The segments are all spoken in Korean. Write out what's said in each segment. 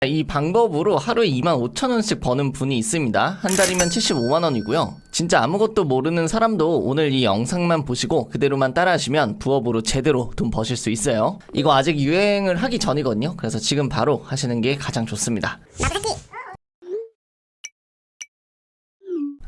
이 방법으로 하루에 25,000원씩 버는 분이 있습니다. 한 달이면 75만원이고요. 진짜 아무것도 모르는 사람도 오늘 이 영상만 보시고 그대로만 따라하시면 부업으로 제대로 돈 버실 수 있어요. 이거 아직 유행을 하기 전이거든요. 그래서 지금 바로 하시는 게 가장 좋습니다.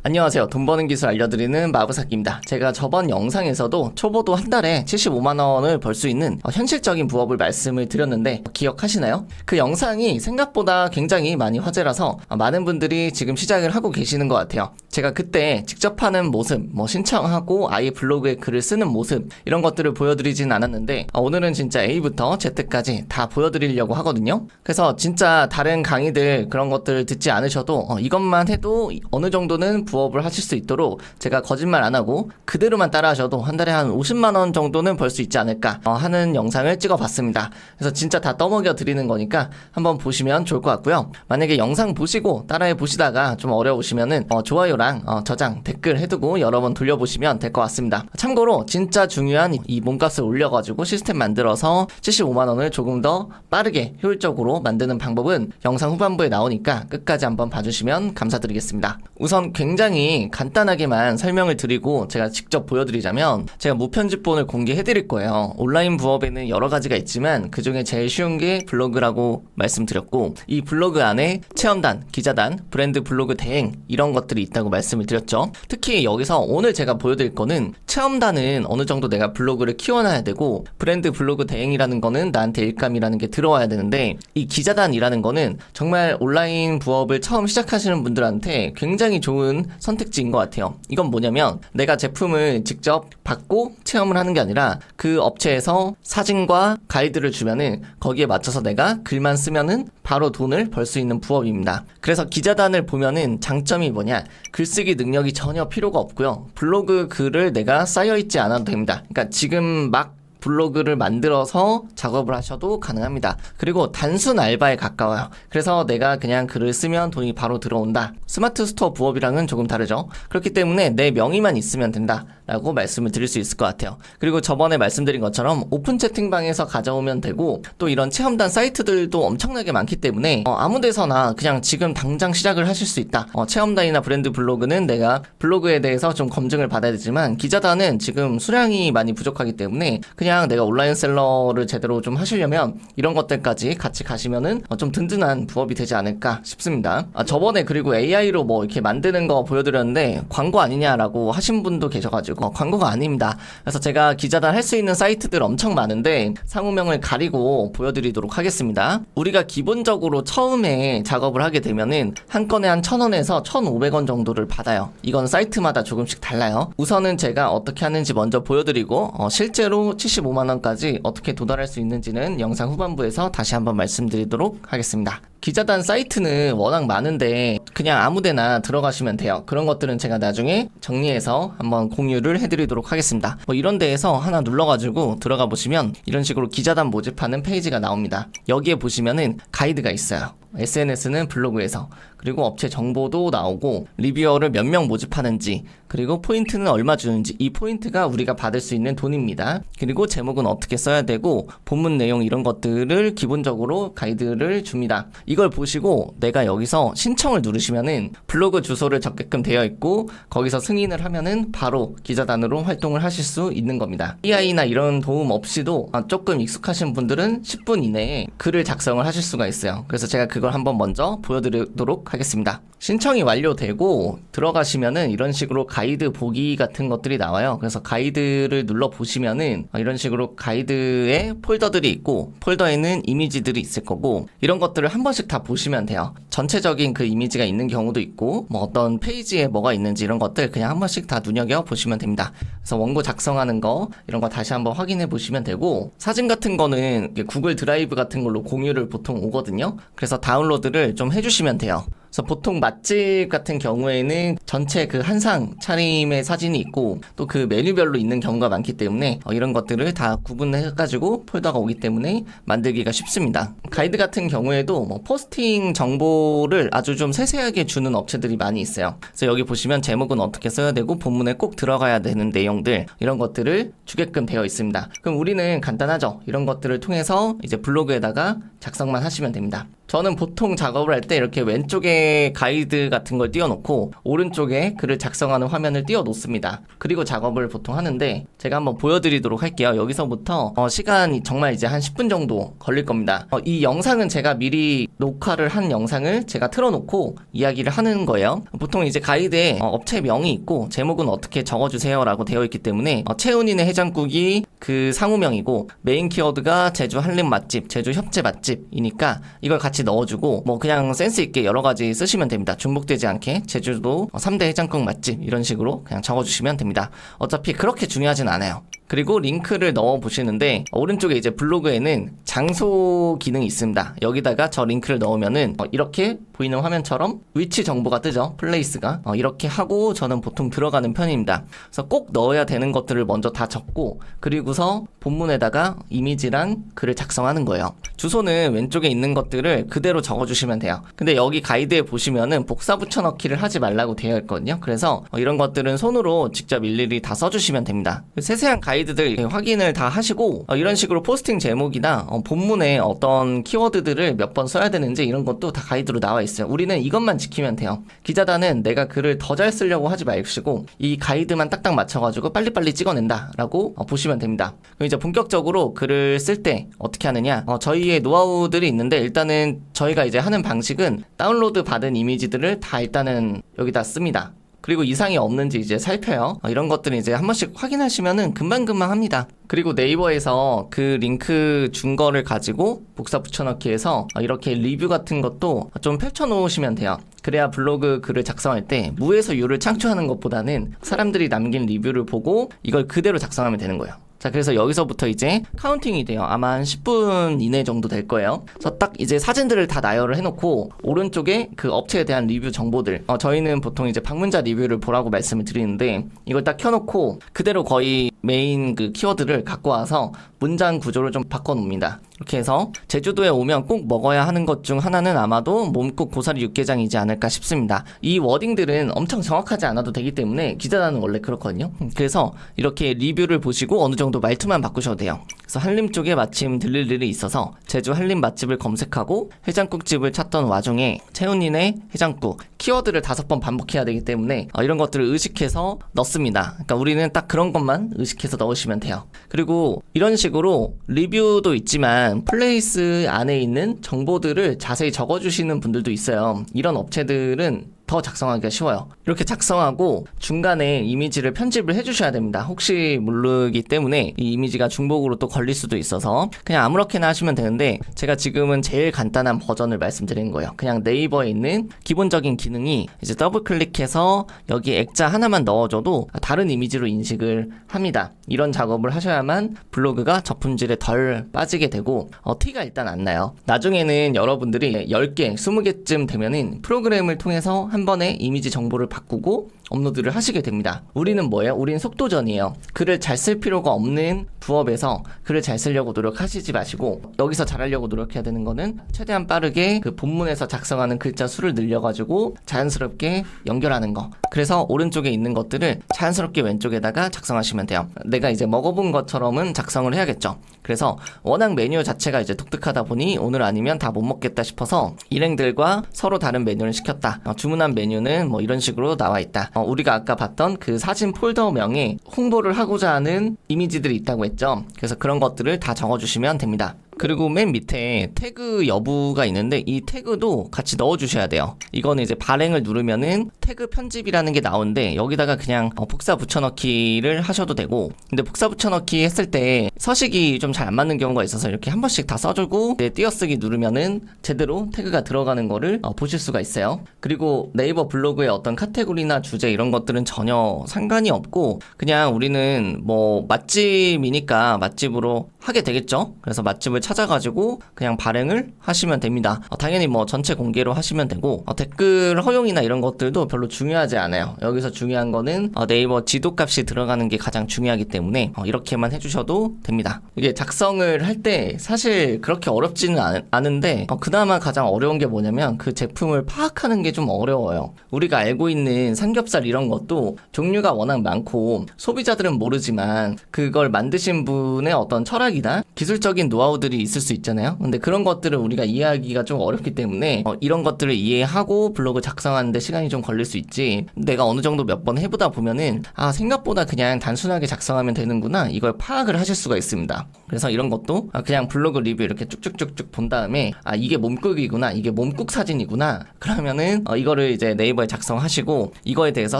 안녕하세요. 돈 버는 기술 알려드리는 마부사키입니다. 제가 저번 영상에서도 초보도 한 달에 75만원을 벌 수 있는 현실적인 부업을 말씀을 드렸는데 기억하시나요? 그 영상이 생각보다 굉장히 많이 화제라서 많은 분들이 지금 시작을 하고 계시는 것 같아요. 제가 그때 직접 하는 모습, 신청하고 아예 블로그에 글을 쓰는 모습 이런 것들을 보여드리진 않았는데 오늘은 진짜 A부터 Z까지 다 보여드리려고 하거든요. 그래서 진짜 다른 강의들 그런 것들 듣지 않으셔도 이것만 해도 어느 정도는 부업을 하실 수 있도록 제가 거짓말 안 하고 그대로만 따라하셔도 한 달에 한 50만원 정도는 벌 수 있지 않을까 하는 영상을 찍어봤습니다. 그래서 진짜 다 떠먹여 드리는 거니까 한번 보시면 좋을 것 같고요. 만약에 영상 보시고 따라해 보시다가 좀 어려우시면은 좋아요랑 저장, 댓글 해두고 여러 번 돌려보시면 될 것 같습니다. 참고로 진짜 중요한 이 몸값을 올려가지고 시스템 만들어서 75만원을 조금 더 빠르게 효율적으로 만드는 방법은 영상 후반부에 나오니까 끝까지 한번 봐주시면 감사드리겠습니다. 우선 굉장히 간단하게만 설명을 드리고 제가 직접 보여드리자면 제가 무편집본을 공개해드릴 거예요. 온라인 부업에는 여러 가지가 있지만 그 중에 제일 쉬운 게 블로그라고 말씀드렸고 이 블로그 안에 체험단, 기자단, 브랜드 블로그 대행 이런 것들이 있다고 말씀을 드렸죠. 특히 여기서 오늘 제가 보여드릴 거는 체험단은 어느 정도 내가 블로그를 키워놔야 되고 브랜드 블로그 대행이라는 거는 나한테 일감이라는 게 들어와야 되는데 이 기자단이라는 거는 정말 온라인 부업을 처음 시작하시는 분들한테 굉장히 좋은 선택지인 것 같아요. 이건 뭐냐면 내가 제품을 직접 받고 체험을 하는 게 아니라 그 업체에서 사진과 가이드를 주면은 거기에 맞춰서 내가 글만 쓰면은 바로 돈을 벌 수 있는 부업입니다. 그래서 기자단을 보면은 장점이 뭐냐? 글쓰기 능력이 전혀 필요가 없고요. 블로그 글을 내가 쌓여있지 않아도 됩니다. 그러니까 지금 막 블로그를 만들어서 작업을 하셔도 가능합니다. 그리고 단순 알바에 가까워요. 그래서 내가 그냥 글을 쓰면 돈이 바로 들어온다. 스마트 스토어 부업이랑은 조금 다르죠. 그렇기 때문에 내 명의만 있으면 된다 라고 말씀을 드릴 수 있을 것 같아요. 그리고 저번에 말씀드린 것처럼 오픈 채팅방에서 가져오면 되고 또 이런 체험단 사이트들도 엄청나게 많기 때문에 아무 데서나 그냥 지금 당장 시작을 하실 수 있다. 체험단이나 브랜드 블로그는 내가 블로그에 대해서 좀 검증을 받아야 되지만 기자단은 지금 수량이 많이 부족하기 때문에 그냥 내가 온라인 셀러를 제대로 좀 하시려면 이런 것들까지 같이 가시면은 좀 든든한 부업이 되지 않을까 싶습니다. 저번에 그리고 AI로 이렇게 만드는 거 보여드렸는데 광고 아니냐라고 하신 분도 계셔가지고 광고가 아닙니다. 그래서 제가 기자단 할 수 있는 사이트들 엄청 많은데 상호명을 가리고 보여드리도록 하겠습니다. 우리가 기본적으로 처음에 작업을 하게 되면은 한 건에 한 1,000원에서 1,500원 정도를 받아요. 이건 사이트마다 조금씩 달라요. 우선은 제가 어떻게 하는지 먼저 보여드리고 실제로 75만원까지 어떻게 도달할 수 있는지는 영상 후반부에서 다시 한번 말씀드리도록 하겠습니다. 기자단 사이트는 워낙 많은데 그냥 아무데나 들어가시면 돼요. 그런 것들은 제가 나중에 정리해서 한번 공유를 해드리도록 하겠습니다. 이런 데에서 하나 눌러가지고 들어가 보시면 이런 식으로 기자단 모집하는 페이지가 나옵니다. 여기에 보시면은 가이드가 있어요. SNS는 블로그에서, 그리고 업체 정보도 나오고 리뷰어를 몇 명 모집하는지, 그리고 포인트는 얼마 주는지, 이 포인트가 우리가 받을 수 있는 돈입니다. 그리고 제목은 어떻게 써야 되고 본문 내용 이런 것들을 기본적으로 가이드를 줍니다. 이걸 보시고 내가 여기서 신청을 누르시면은 블로그 주소를 적게끔 되어 있고 거기서 승인을 하면은 바로 기자단으로 활동을 하실 수 있는 겁니다. AI나 이런 도움 없이도 조금 익숙하신 분들은 10분 이내에 글을 작성을 하실 수가 있어요. 그래서 제가 그걸 한번 먼저 보여드리도록 하겠습니다. 신청이 완료되고 들어가시면은 이런 식으로 가이드 보기 같은 것들이 나와요. 그래서 가이드를 눌러 보시면은 이런 식으로 가이드에 폴더들이 있고 폴더에는 이미지들이 있을 거고 이런 것들을 한 번씩 다 보시면 돼요. 전체적인 그 이미지가 있는 경우도 있고 어떤 페이지에 뭐가 있는지 이런 것들 그냥 한 번씩 다 눈여겨 보시면 됩니다. 그래서 원고 작성하는 거 이런 거 다시 한번 확인해 보시면 되고 사진 같은 거는 구글 드라이브 같은 걸로 공유를 보통 오거든요. 그래서 다운로드를 좀 해주시면 돼요. 그래서 보통 맛집 같은 경우에는 전체 그 한상 차림의 사진이 있고 또 그 메뉴별로 있는 경우가 많기 때문에 이런 것들을 다 구분해가지고 폴더가 오기 때문에 만들기가 쉽습니다. 가이드 같은 경우에도 뭐 포스팅 정보를 아주 좀 세세하게 주는 업체들이 많이 있어요. 그래서 여기 보시면 제목은 어떻게 써야 되고 본문에 꼭 들어가야 되는 내용들 이런 것들을 주게끔 되어 있습니다. 그럼 우리는 간단하죠. 이런 것들을 통해서 이제 블로그에다가 작성만 하시면 됩니다. 저는 보통 작업을 할 때 이렇게 왼쪽에 가이드 같은 걸 띄워놓고 오른쪽에 글을 작성하는 화면을 띄워놓습니다. 그리고 작업을 보통 하는데 제가 한번 보여드리도록 할게요. 여기서부터 시간이 정말 이제 한 10분 정도 걸릴 겁니다. 이 영상은 제가 미리 녹화를 한 영상을 제가 틀어놓고 이야기를 하는 거예요. 보통 이제 가이드에 업체명이 있고 제목은 어떻게 적어주세요 라고 되어 있기 때문에 채훈이네 해장국이 그 상호명이고 메인 키워드가 제주 한림 맛집, 제주 협재 맛집이니까 이걸 같이 넣어주고 뭐 그냥 센스 있게 여러 가지 쓰시면 됩니다. 중복되지 않게 제주도 3대 해장국 맛집 이런 식으로 그냥 적어주시면 됩니다. 어차피 그렇게 중요하진 않아요. 그리고 링크를 넣어 보시는데 오른쪽에 이제 블로그에는 장소 기능이 있습니다. 여기다가 저 링크를 넣으면은 이렇게 보이는 화면처럼 위치 정보가 뜨죠. 플레이스가 이렇게 하고 저는 보통 들어가는 편입니다. 그래서 꼭 넣어야 되는 것들을 먼저 다 적고 그리고서 본문에다가 이미지랑 글을 작성하는 거예요. 주소는 왼쪽에 있는 것들을 그대로 적어주시면 돼요. 근데 여기 가이드에 보시면은 복사 붙여넣기를 하지 말라고 되어 있거든요. 그래서 이런 것들은 손으로 직접 일일이 다 써주시면 됩니다. 세세한 가이드들 확인을 다 하시고 이런 식으로 포스팅 제목이나 본문에 어떤 키워드들을 몇 번 써야 되는지 이런 것도 다 가이드로 나와 있어요. 우리는 이것만 지키면 돼요. 기자단은 내가 글을 더 잘 쓰려고 하지 마시고 이 가이드만 딱딱 맞춰가지고 빨리빨리 찍어낸다 라고 보시면 됩니다. 그럼 이제 본격적으로 글을 쓸 때 어떻게 하느냐 저희의 노하우들이 있는데 일단은 저희가 이제 하는 방식은 다운로드 받은 이미지들을 다 일단은 여기다 씁니다. 그리고 이상이 없는지 이제 살펴요. 이런 것들은 이제 한 번씩 확인하시면은 금방금방 합니다. 그리고 네이버에서 그 링크 준 거를 가지고 복사 붙여넣기 해서 이렇게 리뷰 같은 것도 좀 펼쳐놓으시면 돼요. 그래야 블로그 글을 작성할 때 무에서 유를 창조하는 것보다는 사람들이 남긴 리뷰를 보고 이걸 그대로 작성하면 되는 거예요. 자, 그래서 여기서부터 이제 카운팅이 돼요. 아마 한 10분 이내 정도 될 거예요. 그래서 딱 이제 사진들을 다 나열을 해놓고 오른쪽에 그 업체에 대한 리뷰 정보들 저희는 보통 이제 방문자 리뷰를 보라고 말씀을 드리는데 이걸 딱 켜놓고 그대로 거의 메인 그 키워드를 갖고 와서 문장 구조를 좀 바꿔놓습니다. 이렇게 해서 제주도에 오면 꼭 먹어야 하는 것 중 하나는 아마도 몸국 고사리 육개장이지 않을까 싶습니다. 이 워딩들은 엄청 정확하지 않아도 되기 때문에 기자단은 원래 그렇거든요. 그래서 이렇게 리뷰를 보시고 어느 정도 말투만 바꾸셔도 돼요. 그래서 한림 쪽에 마침 들릴 일이 있어서 제주 한림 맛집을 검색하고 해장국집을 찾던 와중에 채훈이네 해장국 키워드를 5번 반복해야 되기 때문에 이런 것들을 의식해서 넣습니다. 그러니까 우리는 딱 그런 것만 의식해서 넣으시면 돼요. 그리고 이런 식으로 리뷰도 있지만 플레이스 안에 있는 정보들을 자세히 적어주시는 분들도 있어요. 이런 업체들은 더 작성하기가 쉬워요. 이렇게 작성하고 중간에 이미지를 편집을 해주셔야 됩니다. 혹시 모르기 때문에 이 이미지가 중복으로 또 걸릴 수도 있어서 그냥 아무렇게나 하시면 되는데 제가 지금은 제일 간단한 버전을 말씀드리는 거예요. 그냥 네이버에 있는 기본적인 기능이 이제 더블 클릭해서 여기 액자 하나만 넣어줘도 다른 이미지로 인식을 합니다. 이런 작업을 하셔야만 블로그가 저품질에 덜 빠지게 되고 티가 일단 안 나요. 나중에는 여러분들이 10개, 20개쯤 되면은 프로그램을 통해서 한 번에 이미지 정보를 바꾸고 업로드를 하시게 됩니다. 우리는 뭐예요? 우리는 속도전이에요. 글을 잘 쓸 필요가 없는 부업에서 글을 잘 쓰려고 노력하시지 마시고 여기서 잘하려고 노력해야 되는 거는 최대한 빠르게 그 본문에서 작성하는 글자 수를 늘려가지고 자연스럽게 연결하는 거. 그래서 오른쪽에 있는 것들을 자연스럽게 왼쪽에다가 작성하시면 돼요. 내가 이제 먹어본 것처럼은 작성을 해야겠죠. 그래서 워낙 메뉴 자체가 이제 독특하다 보니 오늘 아니면 다 못 먹겠다 싶어서 일행들과 서로 다른 메뉴를 시켰다. 주문한 메뉴는 뭐 이런 식으로 나와 있다. 우리가 아까 봤던 그 사진 폴더명에 홍보를 하고자 하는 이미지들이 있다고 했죠. 그래서 그런 것들을 다 적어주시면 됩니다. 그리고 맨 밑에 태그 여부가 있는데 이 태그도 같이 넣어주셔야 돼요. 이거는 이제 발행을 누르면은 태그 편집이라는 게 나오는데 여기다가 그냥 복사 붙여넣기를 하셔도 되고 근데 복사 붙여넣기 했을 때 서식이 좀 잘 안 맞는 경우가 있어서 이렇게 한 번씩 다 써주고 띄어쓰기 누르면은 제대로 태그가 들어가는 거를 보실 수가 있어요. 그리고 네이버 블로그의 어떤 카테고리나 주제 이런 것들은 전혀 상관이 없고 그냥 우리는 뭐 맛집이니까 맛집으로 하게 되겠죠. 그래서 맛집을 찾아가지고 그냥 발행을 하시면 됩니다. 당연히 뭐 전체 공개로 하시면 되고 댓글 허용이나 이런 것들도 별로 중요하지 않아요. 여기서 중요한 거는 네이버 지도값이 들어가는 게 가장 중요하기 때문에 이렇게만 해주셔도 됩니다. 이게 작성을 할 때 사실 그렇게 어렵지는 않은데 그나마 가장 어려운 게 뭐냐면 그 제품을 파악하는 게 좀 어려워요. 우리가 알고 있는 삼겹살 이런 것도 종류가 워낙 많고 소비자들은 모르지만 그걸 만드신 분의 어떤 철학이나 기술적인 노하우들이 있을 수 있잖아요. 근데 그런 것들을 우리가 이해하기가 좀 어렵기 때문에 이런 것들을 이해하고 블로그 작성하는데 시간이 좀 걸릴 수 있지. 내가 어느 정도 몇 번 해보다 보면은 생각보다 그냥 단순하게 작성하면 되는구나, 이걸 파악을 하실 수가 있습니다. 그래서 이런 것도 그냥 블로그 리뷰 이렇게 쭉쭉쭉쭉 본 다음에 이게 몸국이구나, 이게 몸국 사진이구나, 그러면은 이거를 이제 네이버에 작성하시고 이거에 대해서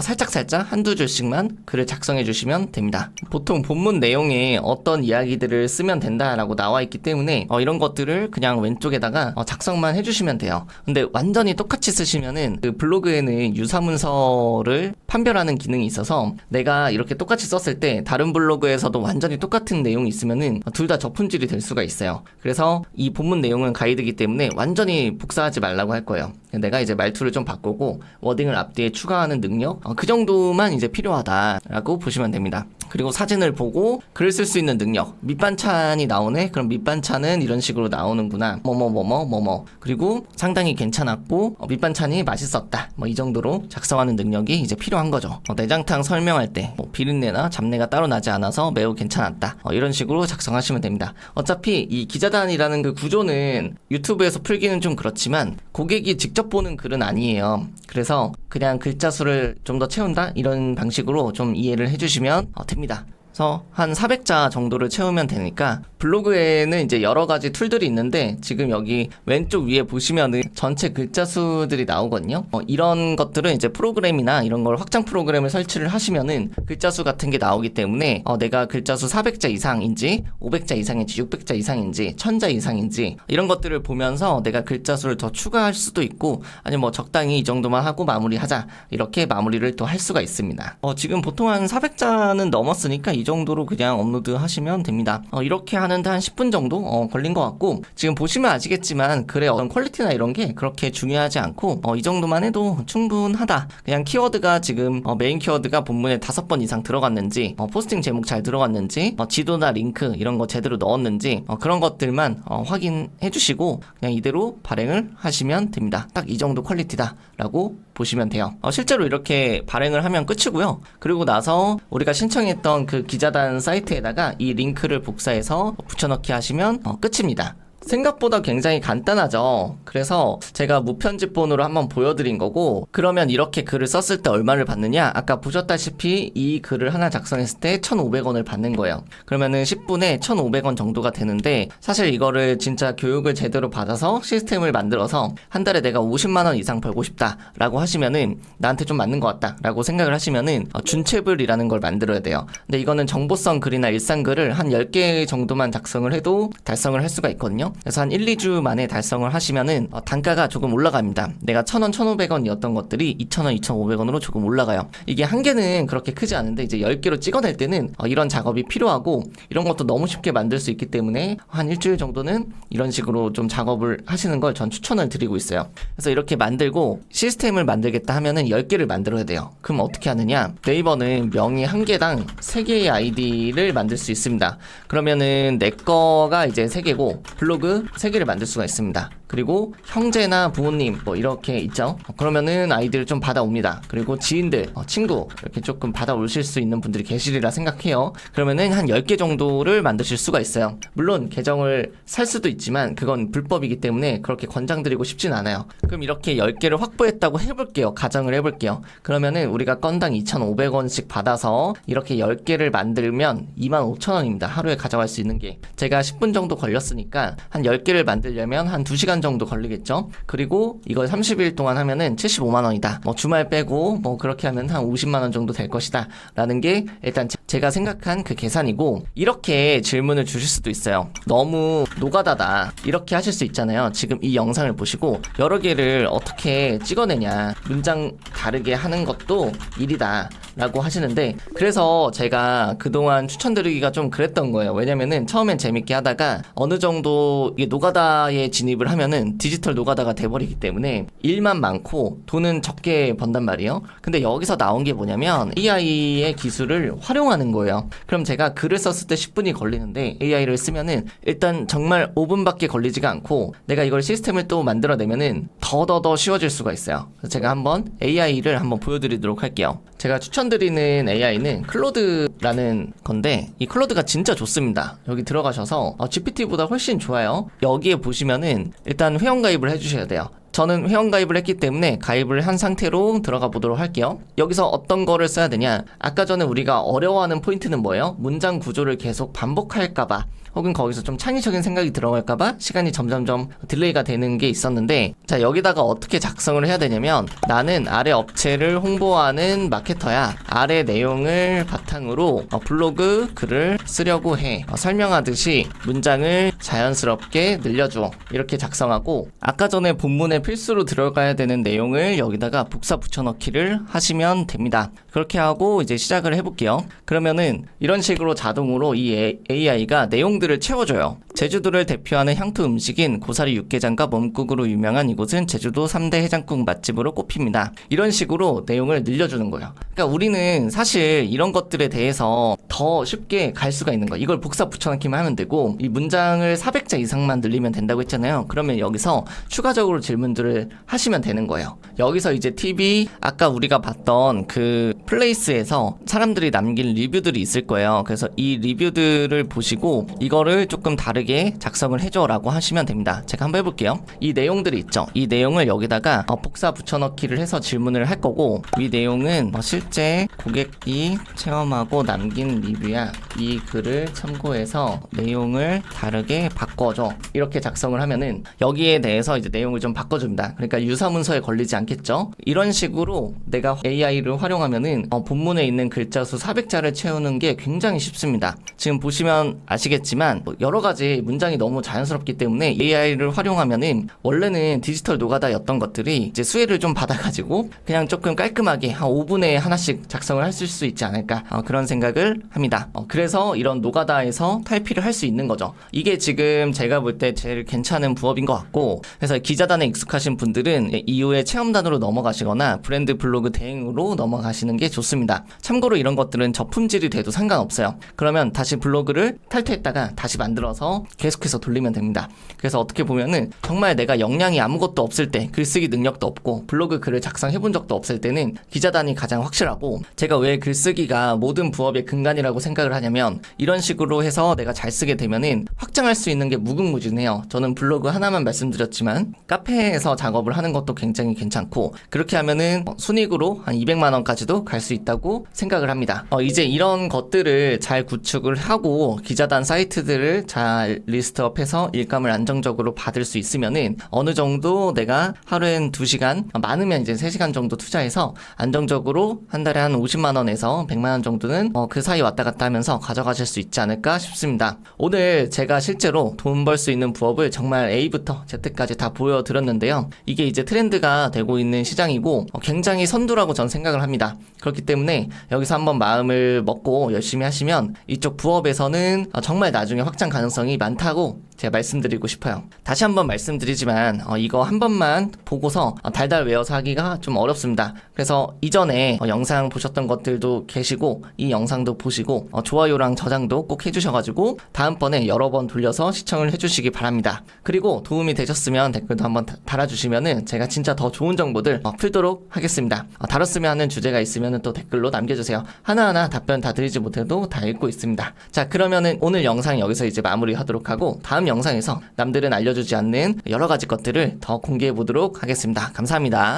살짝살짝 한두 줄씩만 글을 작성해 주시면 됩니다. 보통 본문 내용에 어떤 이야기들을 쓰면 된다라고 나와 있기 때문에 이런 것들을 그냥 왼쪽에다가 작성만 해주시면 돼요. 근데 완전히 똑같이 쓰시면은 그 블로그에는 유사문서를 판별하는 기능이 있어서 내가 이렇게 똑같이 썼을 때 다른 블로그에서도 완전히 똑같은 내용이 있으면은 둘 다 저품질이 될 수가 있어요. 그래서 이 본문 내용은 가이드이기 때문에 완전히 복사하지 말라고 할 거예요. 내가 이제 말투를 좀 바꾸고 워딩을 앞뒤에 추가하는 능력, 그 정도만 이제 필요하다라고 보시면 됩니다. 그리고 사진을 보고 글을 쓸 수 있는 능력, 밑반찬이 나오네? 그럼 밑반찬은 이런 식으로 나오는구나, 뭐뭐. 그리고 상당히 괜찮았고 밑반찬이 맛있었다, 이 정도로 작성하는 능력이 이제 필요한 거죠. 내장탕 설명할 때 비린내나 잡내가 따로 나지 않아서 매우 괜찮았다, 이런 식으로 작성하시면 됩니다. 어차피 이 기자단이라는 그 구조는 유튜브에서 풀기는 좀 그렇지만 고객이 직접 보는 글은 아니에요. 그래서 그냥 글자 수를 좀 더 채운다, 이런 방식으로 좀 이해를 해주시면 됩니다. 그래서 한 400자 정도를 채우면 되니까, 블로그에는 이제 여러 가지 툴들이 있는데 지금 여기 왼쪽 위에 보시면은 전체 글자 수들이 나오거든요. 이런 것들은 이제 프로그램이나 이런 걸 확장 프로그램을 설치를 하시면은 글자 수 같은 게 나오기 때문에 내가 글자 수 400자 이상인지 500자 이상인지 600자 이상인지 1000자 이상인지 이런 것들을 보면서 내가 글자 수를 더 추가할 수도 있고, 아니면 뭐 적당히 이 정도만 하고 마무리하자, 이렇게 마무리를 또 할 수가 있습니다. 지금 보통 한 400자는 넘었으니까 이 정도로 그냥 업로드 하시면 됩니다. 이렇게 하는데 한 10분 정도 걸린 것 같고, 지금 보시면 아시겠지만 글의 어떤 퀄리티나 이런 게 그렇게 중요하지 않고 이 정도만 해도 충분하다. 그냥 키워드가 지금 메인 키워드가 본문에 5번 이상 들어갔는지, 포스팅 제목 잘 들어갔는지, 지도나 링크 이런 거 제대로 넣었는지, 그런 것들만 확인해 주시고 그냥 이대로 발행을 하시면 됩니다. 딱 이 정도 퀄리티다 라고 보시면 돼요. 실제로 이렇게 발행을 하면 끝이고요. 그리고 나서 우리가 신청했던 그 기자단 사이트에다가 이 링크를 복사해서 붙여넣기 하시면 끝입니다. 생각보다 굉장히 간단하죠. 그래서 제가 무편집본으로 한번 보여드린 거고, 그러면 이렇게 글을 썼을 때 얼마를 받느냐, 아까 보셨다시피 이 글을 하나 작성했을 때 1,500원을 받는 거예요. 그러면은 10분에 1,500원 정도가 되는데, 사실 이거를 진짜 교육을 제대로 받아서 시스템을 만들어서 한 달에 내가 50만 원 이상 벌고 싶다 라고 하시면은, 나한테 좀 맞는 것 같다 라고 생각을 하시면은 준체불이라는 걸 만들어야 돼요. 근데 이거는 정보성 글이나 일상글을 한 10개 정도만 작성을 해도 달성을 할 수가 있거든요. 그래서 한 1, 2주 만에 달성을 하시면은 단가가 조금 올라갑니다. 내가 1,000원, 1,500원이었던 것들이 2,000원, 2,500원으로 조금 올라가요. 이게 한 개는 그렇게 크지 않은데 이제 10개로 찍어낼 때는 이런 작업이 필요하고, 이런 것도 너무 쉽게 만들 수 있기 때문에 한 일주일 정도는 이런 식으로 좀 작업을 하시는 걸 전 추천을 드리고 있어요. 그래서 이렇게 만들고 시스템을 만들겠다 하면은 10개를 만들어야 돼요. 그럼 어떻게 하느냐? 네이버는 명의 한 개당 3개의 아이디를 만들 수 있습니다. 그러면은 내 거가 이제 3개고 블로그 3개를 만들 수가 있습니다. 그리고 형제나 부모님 이렇게 있죠. 그러면은 아이디를 좀 받아옵니다. 그리고 지인들, 친구 이렇게 조금 받아오실 수 있는 분들이 계시리라 생각해요. 그러면은 한 10개 정도를 만드실 수가 있어요. 물론 계정을 살 수도 있지만 그건 불법이기 때문에 그렇게 권장드리고 싶진 않아요. 그럼 이렇게 10개를 확보했다고 해볼게요. 가정을 해볼게요. 그러면은 우리가 건당 2,500원씩 받아서 이렇게 10개를 만들면 25,000원입니다. 하루에 가져갈 수 있는 게. 제가 10분 정도 걸렸으니까 한 10개를 만들려면 한 2시간 정도 걸리겠죠. 그리고 이걸 30일 동안 하면은 75만원이다. 주말 빼고 그렇게 하면 한 50만원 정도 될 것이다 라는 게 일단 제가 생각한 그 계산이고, 이렇게 질문을 주실 수도 있어요. 너무 노가다다, 이렇게 하실 수 있잖아요. 지금 이 영상을 보시고 여러 개를 어떻게 찍어내냐, 문장 다르게 하는 것도 일이다, 라고 하시는데, 그래서 제가 그동안 추천드리기가 좀 그랬던 거예요. 왜냐면은 처음엔 재밌게 하다가 어느 정도 이게 노가다에 진입을 하면은 디지털 노가다가 돼버리기 때문에 일만 많고 돈은 적게 번단 말이에요. 근데 여기서 나온 게 뭐냐면 AI의 기술을 활용하는 거예요. 그럼 제가 글을 썼을 때 10분이 걸리는데 AI를 쓰면은 일단 정말 5분밖에 걸리지가 않고, 내가 이걸 시스템을 또 만들어내면은 더더더 쉬워질 수가 있어요. 그래서 제가 한번 AI를 한번 보여드리도록 할게요. 제가 추천드리는 AI는 클로드라는 건데, 이 클로드가 진짜 좋습니다. 여기 들어가셔서 GPT보다 훨씬 좋아요. 여기에 보시면은 일단 회원가입을 해주셔야 돼요. 저는 회원가입을 했기 때문에 가입을 한 상태로 들어가 보도록 할게요. 여기서 어떤 거를 써야 되냐, 아까 전에 우리가 어려워하는 포인트는 뭐예요? 문장 구조를 계속 반복할까봐, 혹은 거기서 좀 창의적인 생각이 들어갈까봐 시간이 점점점 딜레이가 되는 게 있었는데, 자, 여기다가 어떻게 작성을 해야 되냐면, 나는 아래 업체를 홍보하는 마케터야. 아래 내용을 바탕으로 블로그 글을 쓰려고 해. 설명하듯이 문장을 자연스럽게 늘려줘. 이렇게 작성하고, 아까 전에 본문에 필수로 들어가야 되는 내용을 여기다가 복사 붙여넣기를 하시면 됩니다. 그렇게 하고 이제 시작을 해볼게요. 그러면은 이런 식으로 자동으로 이 AI가 내용들을 채워줘요. 제주도를 대표하는 향토 음식인 고사리 육개장과 몸국으로 유명한 이곳은 제주도 3대 해장국 맛집으로 꼽힙니다. 이런 식으로 내용을 늘려주는 거예요. 그러니까 우리는 사실 이런 것들에 대해서 더 쉽게 갈 수가 있는 거예요. 이걸 복사 붙여넣기만 하면 되고, 이 문장을 400자 이상만 늘리면 된다고 했잖아요. 그러면 여기서 추가적으로 질문들을 하시면 되는 거예요. 여기서 이제 팁이, 아까 우리가 봤던 그 플레이스에서 사람들이 남긴 리뷰들이 있을 거예요. 그래서 이 리뷰들을 보시고 이거를 조금 다르게 작성을 해줘 라고 하시면 됩니다. 제가 한번 해볼게요. 이 내용들이 있죠. 이 내용을 여기다가 복사 붙여넣기를 해서 질문을 할 거고, 이 내용은 실제 고객이 체험하고 남긴 리뷰야. 이 글을 참고해서 내용을 다르게 바꿔줘. 이렇게 작성을 하면은 여기에 대해서 이제 내용을 좀 바꿔줍니다. 그러니까 유사문서에 걸리지 않겠죠? 이런 식으로 내가 AI를 활용하면은 본문에 있는 글자 수 400자를 채우는 게 굉장히 쉽습니다. 지금 보시면 아시겠지만 여러 가지 문장이 너무 자연스럽기 때문에 AI를 활용하면은, 원래는 디지털 노가다였던 것들이 이제 수혜를 좀 받아가지고 그냥 조금 깔끔하게 한 5분에 하나씩 작성을 하실 수 있지 않을까, 그런 생각을 합니다. 그래서 이런 노가다에서 탈피를 할 수 있는 거죠. 이게 지금 제가 볼 때 제일 괜찮은 부업인 것 같고, 그래서 기자단에 익숙하신 분들은 이후에 체험단으로 넘어가시거나 브랜드 블로그 대행으로 넘어가시는 게 좋습니다. 참고로 이런 것들은 저품질이 돼도 상관없어요. 그러면 다시 블로그를 탈퇴했다가 다시 만들어서 계속해서 돌리면 됩니다. 그래서 어떻게 보면은 정말 내가 역량이 아무것도 없을 때, 글쓰기 능력도 없고 블로그 글을 작성해 본 적도 없을 때는 기자단이 가장 확실하고, 제가 왜 글쓰기가 모든 부업의 근간이라고 생각을 하냐면, 이런 식으로 해서 내가 잘 쓰게 되면은 확장할 수 있는 게 무궁무진해요. 저는 블로그 하나만 말씀드렸지만 카페에서 작업을 하는 것도 굉장히 괜찮고, 그렇게 하면은 순이익으로 한 200만 원까지도 갈 수 있다고 생각을 합니다. 이제 이런 것들을 잘 구축을 하고 기자단 사이트들을 잘 리스트업해서 일감을 안정적으로 받을 수 있으면은 어느 정도 내가 하루엔 2시간, 많으면 이제 3시간 정도 투자해서 안정적으로 한 달에 한 50만 원에서 100만 원 정도는 그 사이 왔다 갔다 하면서 가져가실 수 있지 않을까 싶습니다. 오늘 제가 실제로 돈 벌 수 있는 부업을 정말 A부터 Z까지 다 보여드렸는데요. 이게 이제 트렌드가 되고 있는 시장이고 굉장히 선두라고 전 생각을 합니다. 그렇기 때문에 여기서 한번 마음을 먹고 열심히 하시면 이쪽 부업에서는 정말 나중에 확장 가능성이 많다고 제가 말씀드리고 싶어요. 다시 한번 말씀드리지만 이거 한 번만 보고서 달달 외워서 하기가 좀 어렵습니다. 그래서 이전에 영상 보셨던 것들도 계시고 이 영상도 보시고 좋아요랑 저장도 꼭 해주셔가지고 다음번에 여러 번 돌려서 시청을 해주시기 바랍니다. 그리고 도움이 되셨으면 댓글도 한번 달아주시면은 제가 진짜 더 좋은 정보들 풀도록 하겠습니다. 다뤘으면 하는 주제가 있으면 또 댓글로 남겨주세요. 하나하나 답변 다 드리지 못해도 다 읽고 있습니다. 자, 그러면은 오늘 영상 여기서 이제 마무리하도록 하고, 다음 영상에서 남들은 알려주지 않는 여러 가지 것들을 더 공개해 보도록 하겠습니다. 감사합니다.